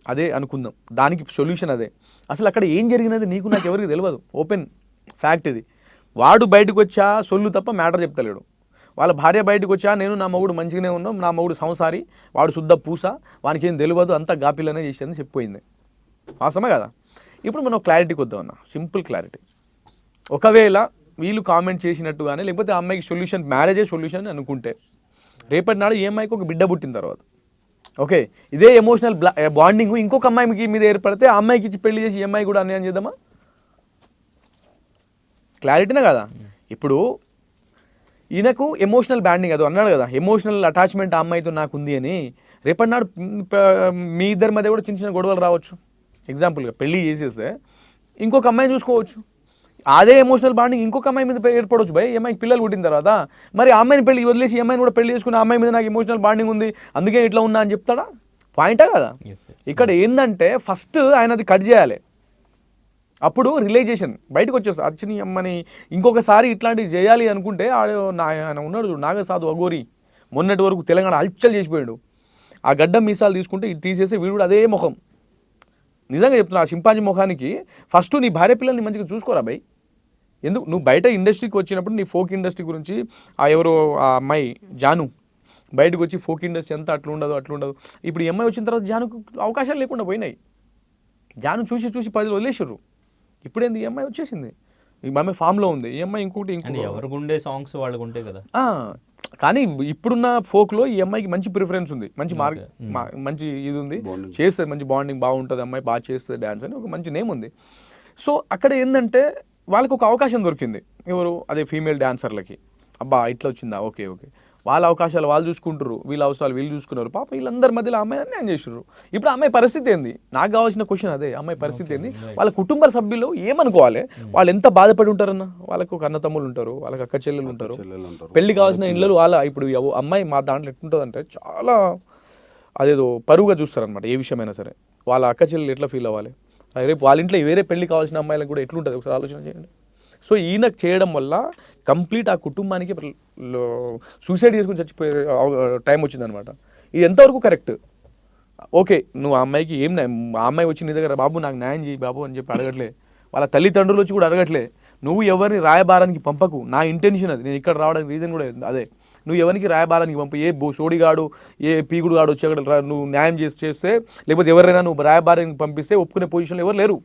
అదే అనుకుందాం, దానికి సొల్యూషన్ అదే. అసలు అక్కడ ఏం జరిగినది నీకు నాకు ఎవరికి తెలియదు. ఓపెన్ ఫ్యాక్ట్ ఇది. వాడు బయటకు వచ్చా సొల్లు తప్ప మ్యాటర్ చెప్తలేడు. వాళ్ళ భార్య బయటకు వచ్చా నేను నా మొగుడు మంచిగానే ఉన్నాం, నా మొగుడు సంసారి, వాడు శుద్ధ పూస, వానికి ఏం తెలియదు, అంతా గాపిలనే చేసేదని చెప్పిపోయింది. వాస్తవమే కదా. ఇప్పుడు మనం క్లారిటీకి వద్దాం అన్న, సింపుల్ క్లారిటీ. ఒకవేళ వీళ్ళు కామెంట్ చేసినట్టుగానే లేకపోతే ఆ అమ్మాయికి సొల్యూషన్ మ్యారేజే సొల్యూషన్ అనుకుంటే రేపటి నాడు ఈ అమ్మాయికి ఒక బిడ్డ పుట్టిన తర్వాత ఓకే ఇదే ఎమోషనల్ బాండింగ్ ఇంకొక అమ్మాయికి మీద ఏర్పడితే ఆ అమ్మాయికి ఇచ్చి పెళ్లి చేసి ఈ అమ్మాయి కూడా అన్యాయం చేద్దామా? క్లారిటీనే కదా. ఇప్పుడు ఈయనకు ఎమోషనల్ బాండింగ్ అది అన్నాడు కదా, ఎమోషనల్ అటాచ్మెంట్ ఆ అమ్మాయితో నాకు ఉంది అని. రేపటి నాడు మీ ఇద్దరి మధ్య కూడా చిన్న చిన్న గొడవలు రావచ్చు. ఎగ్జాంపుల్గా పెళ్లి చేసేస్తే ఇంకొక అమ్మాయిని చూసుకోవచ్చు. అదే ఎమోషనల్ బాండింగ్ ఇంకొక అమ్మాయి మీద ఏర్పడవచ్చు భయ్. ఈ అమ్మాయికి పిల్లలు పుట్టిన తర్వాత మరి ఆ అమ్మాయిని పెళ్లి వదిలేసి ఈ అమ్మాయిని కూడా పెళ్లి చేసుకుని ఆ అమ్మాయి మీద నాకు ఎమోషనల్ బాండింగ్ ఉంది అందుకే ఇట్లా ఉన్నా అని చెప్తాడా? పాయింటా కదా. ఇక్కడ ఏంటంటే ఫస్ట్ ఆయన అది కట్ చేయాలి, అప్పుడు రిలైజేషన్ బయటకు వచ్చేస్తుంది. అచ్చని అమ్మని ఇంకొకసారి ఇట్లాంటివి చేయాలి అనుకుంటే ఆయన ఉన్నాడు నాగసాధు అఘోరి, మొన్నటి వరకు తెలంగాణ హల్చల్ చేసిపోయాడు. ఆ గడ్డం మీసాలు తీసుకుంటే ఇది తీసేసి వీడు అదే ముఖం. నిజంగా చెప్తున్నా, ఆ సింపాజీ ముఖానికి ఫస్ట్ నీ భార్య పిల్లల్ని మంచిగా చూసుకోరా భయ్. ఎందుకు నువ్వు బయట ఇండస్ట్రీకి వచ్చినప్పుడు నీ ఫోక్ ఇండస్ట్రీ గురించి ఎవరో ఆ అమ్మాయి జాను బయటకు వచ్చి ఫోక్ ఇండస్ట్రీ అంతా అట్లుండదు. ఇప్పుడు ఈ అమ్మాయి వచ్చిన తర్వాత జానుకు అవకాశాలు లేకుండా పోయినాయి. జాను చూసి 10 వదిలేసారు. ఇప్పుడేంది ఈ అమ్మాయి వచ్చేసింది, ఈ అమ్మాయి ఫామ్లో ఉంది. ఈ అమ్మాయి ఇంకోటి ఎవరికి ఉండే సాంగ్స్ వాళ్ళకు ఉంటాయి కదా. కానీ ఇప్పుడున్న ఫోక్లో ఈ అమ్మాయికి మంచి ప్రిఫరెన్స్ ఉంది, మంచి ఇది ఉంది, చేస్తుంది మంచి బాండింగ్ బాగుంటుంది, అమ్మాయి బాగా చేస్తుంది డ్యాన్స్ అని ఒక మంచి నేమ్ ఉంది. సో అక్కడ ఏంటంటే వాళ్ళకి ఒక అవకాశం దొరికింది. ఎవరు అదే ఫీమేల్ డాన్సర్లకి. అబ్బా ఇట్లా వచ్చిందా, ఓకే వాళ్ళ అవకాశాలు వాళ్ళు చూసుకుంటారు, వీళ్ళ అవసరాలు వీళ్ళు చూసుకున్నారు. పాప వీళ్ళందరి మధ్యలో అమ్మాయి అన్యాయం చేసారు. ఇప్పుడు అమ్మాయి పరిస్థితి ఏంది? నాకు కావాల్సిన క్వశ్చన్ అదే, అమ్మాయి పరిస్థితి ఏంది? వాళ్ళ కుటుంబ సభ్యులు ఏమనుకోవాలి? వాళ్ళు ఎంత బాధపడి ఉంటారన్న. వాళ్ళకు ఒక అన్న తమ్ముళ్ళు ఉంటారు, వాళ్ళకి అక్క చెల్లెలు ఉంటారు, పెళ్లి కావాల్సిన ఇళ్ళు వాళ్ళ. ఇప్పుడు అమ్మాయి మా దాంట్లో ఎట్లుంటుందంటే చాలా అదేదో పరువుగా చూస్తారనమాట. ఏ విషయమైనా సరే వాళ్ళ అక్క చెల్లెలు ఎట్లా ఫీల్ అవ్వాలి, రేపు వాళ్ళ ఇంట్లో వేరే పెళ్లి కావాల్సిన అమ్మాయిలకు కూడా ఎట్లుంటుంది ఒకసారి ఆలోచన చేయండి. సో ఈయనకు చేయడం వల్ల కంప్లీట్ ఆ కుటుంబానికి సూసైడ్ చేసుకుని చచ్చిపోయే టైం వచ్చిందనమాట. ఇది ఎంతవరకు కరెక్ట్? ఓకే నువ్వు ఆ అమ్మాయికి ఆ అమ్మాయి వచ్చి నీ దగ్గర బాబు నాకు న్యాయం చేయి బాబు అని చెప్పి అడగట్లే, వాళ్ళ తల్లిదండ్రులు వచ్చి కూడా అడగట్లే. నువ్వు ఎవరిని రాయబారానికి పంపకు, నా ఇంటెన్షన్ అది. నేను ఇక్కడ రావడానికి రీజన్ కూడా అదే. నువ్వు ఎవరికి రాయబారానికి పంప, ఏ సోడిగాడు ఏ పీగుడు గాడు వచ్చి అక్కడ నువ్వు న్యాయం చేస్తే లేకపోతే ఎవరైనా నువ్వు రాయబారానికి పంపిస్తే ఒప్పుకునే పొజిషన్లో ఎవరు లేరు.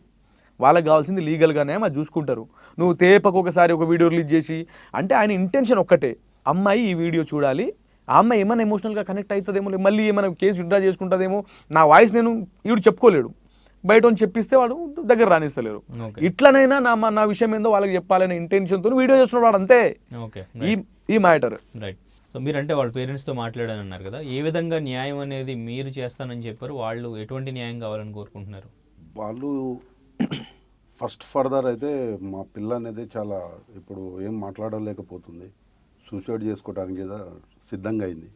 వాళ్ళకి కావాల్సింది లీగల్గానే అది చూసుకుంటారు. నువ్వు తేపకు ఒకసారి ఒక వీడియో రిలీజ్ చేసి అంటే ఆయన ఇంటెన్షన్ ఒక్కటే, అమ్మాయి ఈ వీడియో చూడాలి, ఆ అమ్మాయి ఏమైనా ఎమోషనల్గా కనెక్ట్ అవుతుందేమో, మళ్ళీ ఏమైనా కేసు విత్డ్రా చేసుకుంటుందేమో, నా వాయిస్ నేను వీడు చెప్పుకోలేడు, బయట చెప్పిస్తే వాడు దగ్గర రానిస్తలేరు. ఇట్లనైనా నా విషయం ఏందో వాళ్ళకి చెప్పాలనే ఇంటెన్షన్తో వీడియో చేస్తున్నాడు వాడు, అంతే ఈ మ్యాటర్. రైట్. సో మీరంటే వాళ్ళ పేరెంట్స్తో మాట్లాడాలని అన్నారు కదా, ఏ విధంగా న్యాయం అనేది మీరు చేస్తానని చెప్పారు, వాళ్ళు ఎటువంటి న్యాయం కావాలని కోరుకుంటున్నారు? వాళ్ళు ఫస్ట్ ఫర్దర్ అయితే మా పిల్ల అనేది చాలా ఇప్పుడు ఏం మాట్లాడలేకపోతుంది, సూసైడ్ చేసుకోవడానికి కూడా సిద్ధంగా అయింది.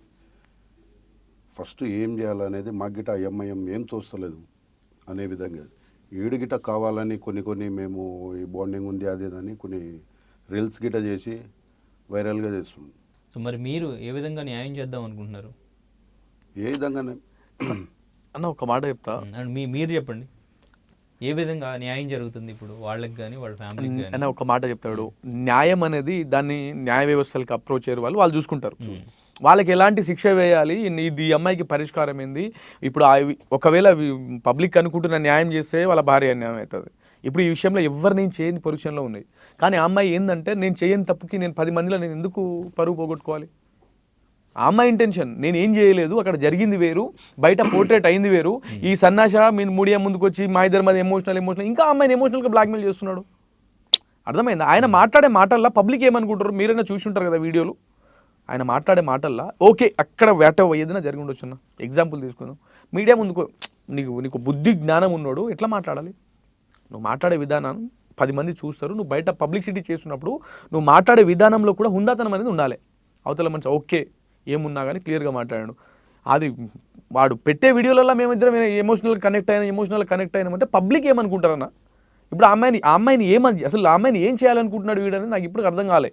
ఫస్ట్ ఏం చేయాలనేది మా గిట ఎంఐఎం ఏం తోస్తలేదు అనే విధంగా ఈడు గిట కావాలని కొన్ని మేము ఈ బాండింగ్ ఉంది అది అని కొన్ని రీల్స్ గిట చేసి వైరల్గా చేస్తుంది. సో మరి మీరు ఏ విధంగా న్యాయం చేద్దాం అనుకుంటున్నారు? ఏ విధంగానే అన్న ఒక మాట చెప్తా. అండ్ మీరు చెప్పండి, ఏ విధంగా న్యాయం జరుగుతుంది ఇప్పుడు వాళ్ళకి కానీ వాళ్ళ ఫ్యామిలీకి కానీ? అన్న ఒక మాట చెప్తాడు, న్యాయం అనేది దాన్ని న్యాయ వ్యవస్థలకు అప్రోచ్ అయ్యారు వాళ్ళు చూసుకుంటారు. వాళ్ళకి ఎలాంటి శిక్ష వేయాలి, ఇది ఈ అమ్మాయికి పరిష్కారం ఏంది. ఇప్పుడు ఒకవేళ పబ్లిక్ అనుకుంటున్న న్యాయం చేస్తే వాళ్ళ భార్య అన్యాయం అవుతుంది. ఇప్పుడు ఈ విషయంలో ఎవరు నేను చేయని పొజిషన్లో ఉన్నాయి. కానీ ఆ అమ్మాయి ఏంటంటే నేను చేయని తప్పుకి నేను 10 మందిలో నేను ఎందుకు పరువు పోగొట్టుకోవాలి. ఆ అమ్మాయి ఇంటెన్షన్, నేను ఏం చేయలేదు, అక్కడ జరిగింది వేరు, బయట పోర్ట్రేట్ అయింది వేరు. ఈ సన్నాస మీరు మీడియా ముందుకు వచ్చి మా ఇద్దరి మధ్య ఎమోషనల్ ఇంకా అమ్మాయిని ఎమోషనల్గా బ్లాక్మెయిల్ చేస్తున్నాడు. అర్థమైందా? ఆయన మాట్లాడే మాటల్లో పబ్లిక్ ఏమనుకుంటారు, మీరైనా చూసుంటారు కదా వీడియోలు. ఆయన మాట్లాడే మాటల్లో ఓకే అక్కడ వేట ఏదైనా జరిగి ఉండొచ్చు. ఎగ్జాంపుల్ తీసుకుందాం, మీడియా ముందుకు నీకు బుద్ధి జ్ఞానం ఉన్నాడు ఎట్లా మాట్లాడాలి, నువ్వు మాట్లాడే విధానం 10 మంది చూస్తారు. నువ్వు బయట పబ్లిసిటీ చేస్తున్నప్పుడు నువ్వు మాట్లాడే విధానంలో కూడా హుందాతనం అనేది ఉండాలి. అవతల మంచి ఓకే ఏమున్నా కానీ క్లియర్గా మాట్లాడాడు. అది వాడు పెట్టే వీడియోలలో మేమిద్దరం ఎమోషనల్ కనెక్ట్ అయినామంటే పబ్లిక్ ఏమనుకుంటారన్న. ఇప్పుడు ఆ అమ్మాయిని అసలు ఆ అమ్మాయిని ఏం చేయాలనుకుంటున్నాడు వీడని నాకు ఇప్పుడు అర్థం కాలే.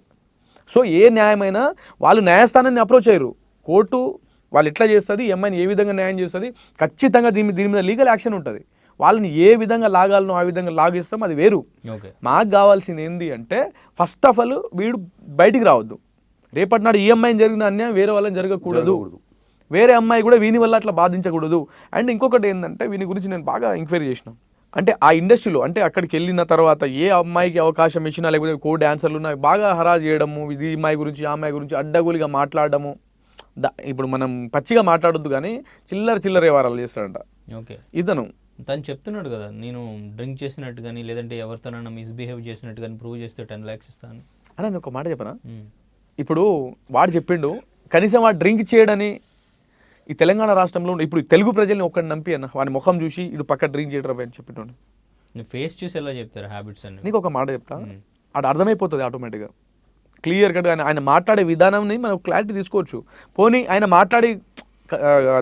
సో ఏ న్యాయమైనా వాళ్ళు న్యాయస్థానాన్ని అప్రోచ్ అయ్యారు, కోర్టు వాళ్ళు ఎట్లా చేస్తుంది, ఈ అమ్మాయిని ఏ విధంగా న్యాయం చేస్తుంది, ఖచ్చితంగా దీని మీద లీగల్ యాక్షన్ ఉంటుంది. వాళ్ళని ఏ విధంగా లాగాలనో ఆ విధంగా లాగేస్తాం, అది వేరు. మాకు కావాల్సింది ఏంది అంటే ఫస్ట్ ఆఫ్ ఆల్ వీడు బయటికి రావద్దు. రేపటి నాడు ఈ అమ్మాయిని జరిగిన అన్యాయం వేరే వాళ్ళని జరగకూడదు, వేరే అమ్మాయి కూడా వీని వల్ల అట్లా బాధించకూడదు. అండ్ ఇంకొకటి ఏంటంటే వీని గురించి నేను బాగా ఎంక్వైరీ చేసిన. అంటే ఆ ఇండస్ట్రీలో అంటే అక్కడికి వెళ్ళిన తర్వాత ఏ అమ్మాయికి అవకాశం ఇచ్చినా లేకపోతే కో డాన్సర్లు ఉన్నాయి బాగా హరాజ్ చేయడము, ఇది అమ్మాయి గురించి ఆ అమ్మాయి గురించి అడ్డగోలుగా మాట్లాడడము. ఇప్పుడు మనం పచ్చిగా మాట్లాడొద్దు కానీ చిల్లర వ్యవహారాలు చేస్తాడంట. ఓకే, ఇతను తను చెప్తున్నాడు కదా, నేను డ్రింక్ చేసినట్టు కానీ లేదంటే ఎవరితోనైనా మిస్బిహేవ్ చేసినట్టు కానీ ప్రూవ్ చేస్తే 10 lakhs ఇస్తాను అని నేను ఒక మాట చెప్పనా. ఇప్పుడు వాడు చెప్పిండు కనీసం వాడు డ్రింక్ చేయడని ఈ తెలంగాణ రాష్ట్రంలో ఇప్పుడు తెలుగు ప్రజల్ని ఒక్కడిని నంపి అన్న వాడి ముఖం చూసి ఇటు పక్క డ్రింక్ చేయడం అని చెప్పేటోండి. ఫేస్ చూసి ఎలా చెప్తారు హ్యాబిట్స్ అని? నీకు ఒక మాట చెప్తా, అది అర్థమైపోతుంది ఆటోమేటిక్గా క్లియర్ కట్గా. ఆయన మాట్లాడే విధానాన్ని మనం క్లారిటీ తీసుకోవచ్చు. పోనీ ఆయన మాట్లాడి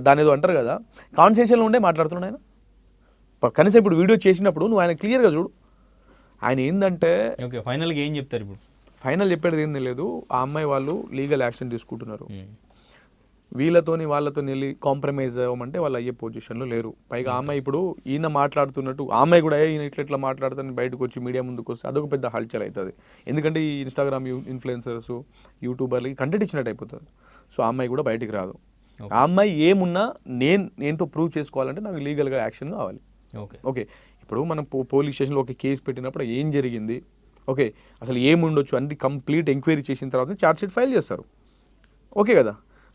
దాని ఏదో అంటారు కదా కాన్వర్సేషన్లో ఉండే మాట్లాడుతున్నాడు ఆయన. కనీసం ఇప్పుడు వీడియో చేసినప్పుడు నువ్వు ఆయన క్లియర్గా చూడు. ఆయన ఏంటంటే ఓకే, ఫైనల్గా ఏం చెప్తారు ఇప్పుడు? ఫైనల్ చెప్పేది ఏం లేదు, ఆ అమ్మాయి వాళ్ళు లీగల్ యాక్షన్ తీసుకుంటున్నారు. వీళ్ళతోని వాళ్ళతో వెళ్ళి కాంప్రమైజ్ అవ్వమంటే వాళ్ళు అయ్యే పొజిషన్లో లేరు. పైగా అమ్మాయి ఇప్పుడు ఈయన మాట్లాడుతున్నట్టు అమ్మాయి కూడా ఈయన ఇట్లా మాట్లాడుతాను బయటకు వచ్చి మీడియా ముందుకు వస్తే అదొక పెద్ద హల్చల్ అవుతుంది. ఎందుకంటే ఈ ఇన్స్టాగ్రామ్ ఇన్ఫ్లుయెన్సర్స్ యూట్యూబర్లకి కంటెంట్ ఇచ్చినట్టు అయిపోతుంది. సో ఆ అమ్మాయి కూడా బయటికి రాదు. ఆ అమ్మాయి ఏమున్నా నేనుతో ప్రూవ్ చేసుకోవాలంటే నాకు లీగల్గా యాక్షన్ కావాలి. ఓకే, ఇప్పుడు మనం పోలీస్ స్టేషన్లో ఒక కేసు పెట్టినప్పుడు ఏం జరిగింది, ఓకే అసలు ఏముండొచ్చు అన్ని కంప్లీట్ ఎంక్వైరీ చేసిన తర్వాత ఛార్జ్షీట్ ఫైల్ చేస్తారు. ఓకే కదా.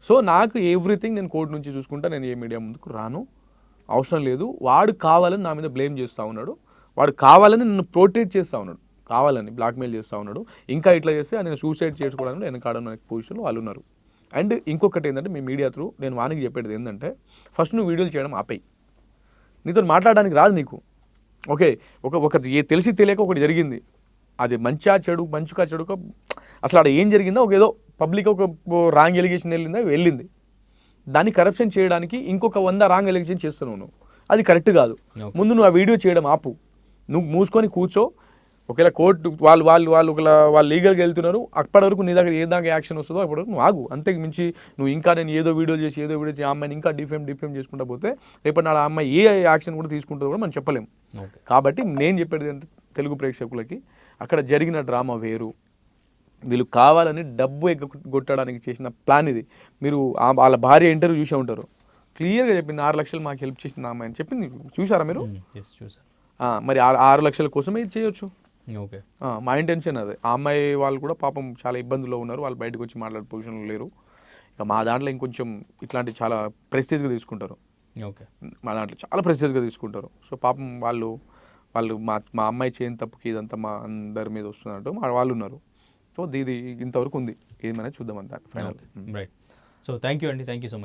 సో నాకు ఎవ్రీథింగ్ నేను కోర్టు నుంచి చూసుకుంటా, నేను ఏ మీడియా ముందుకు రాను, అవసరం లేదు. వాడు కావాలని నా మీద బ్లేమ్ చేస్తూ ఉన్నాడు, వాడు కావాలని నన్ను ప్రొటెక్ట్ చేస్తూ ఉన్నాడు, కావాలని బ్లాక్మెయిల్ చేస్తూ ఉన్నాడు. ఇంకా ఇట్లా చేస్తే నేను సూసైడ్ చేసుకోవడానికి వెనకాడన్న పొజిషన్లో వాళ్ళు ఉన్నారు. అండ్ ఇంకొకటి ఏంటంటే మీ మీడియా త్రూ నేను వానికి చెప్పేది ఏంటంటే ఫస్ట్ నువ్వు వీడియోలు చేయడం ఆపేయి. నీతో మాట్లాడడానికి రాదు నీకు. ఓకే, ఒకటి తెలిసి తెలియక ఒకటి జరిగింది, అది మంచిగా చెడుగా అసలు అక్కడ ఏం జరిగిందో ఒక ఏదో పబ్లిక్ ఒక రాంగ్ ఎలిగేషన్ వెళ్ళింది, దాన్ని కరప్షన్ చేయడానికి ఇంకొక 100 రాంగ్ ఎలిగేషన్ చేస్తున్నావు నువ్వు, అది కరెక్ట్ కాదు. ముందు నువ్వు ఆ వీడియో చేయడం ఆపు, నువ్వు మూసుకొని కూర్చో. ఒకవేళ కోర్టు వాళ్ళు లీగల్గా వెళ్తున్నారు, అప్పటి వరకు నీ దగ్గర ఏ దాకా యాక్షన్ వస్తుందో అప్పటి వరకు నువ్వు ఆగు. అంతకు మించి నువ్వు ఇంకా నేను ఏదో వీడియో చేసి ఆ అమ్మాయిని ఇంకా డిఫేమ్ చేసుకుంటా పోతే రేపటి నాడు ఆ అమ్మాయి ఏ యాక్షన్ కూడా తీసుకుంటుందో కూడా మనం చెప్పలేము. కాబట్టి నేను చెప్పేది ఏంటంటే తెలుగు ప్రేక్షకులకి అక్కడ జరిగిన డ్రామా వేరు, వీళ్ళు కావాలని డబ్బు ఎగ్గొట్టడానికి చేసిన ప్లాన్ ఇది. మీరు వాళ్ళ భార్య ఇంటర్వ్యూ చూసే ఉంటారు, క్లియర్గా చెప్పింది 6 లక్షలు మాకు హెల్ప్ చేసింది అమ్మాయి అని చెప్పింది. చూసారా మీరు? మరి 6 లక్షల కోసమే ఇది చేయొచ్చు. ఓకే, మా ఇంటెన్షన్ అదే. ఆ అమ్మాయి వాళ్ళు కూడా పాపం చాలా ఇబ్బందుల్లో ఉన్నారు, వాళ్ళు బయటకు వచ్చి మాట్లాడే పొజిషన్లో లేరు. ఇక మా దాంట్లో ఇంకొంచెం ఇట్లాంటి చాలా ప్రెస్టేజ్గా తీసుకుంటారు. ఓకే, మా దాంట్లో చాలా ప్రెస్టేజ్గా తీసుకుంటారు. సో పాపం వాళ్ళు మా అమ్మాయి చేయని తప్పుకి ఇదంతా మా అందరి మీద వస్తున్నట్టు వాళ్ళు ఉన్నారు. సో ఇది ఇంతవరకు ఉంది, ఏమైనా చూద్దాం అంతా final. Right. So thank you అండి, థ్యాంక్ యూ సో మచ్.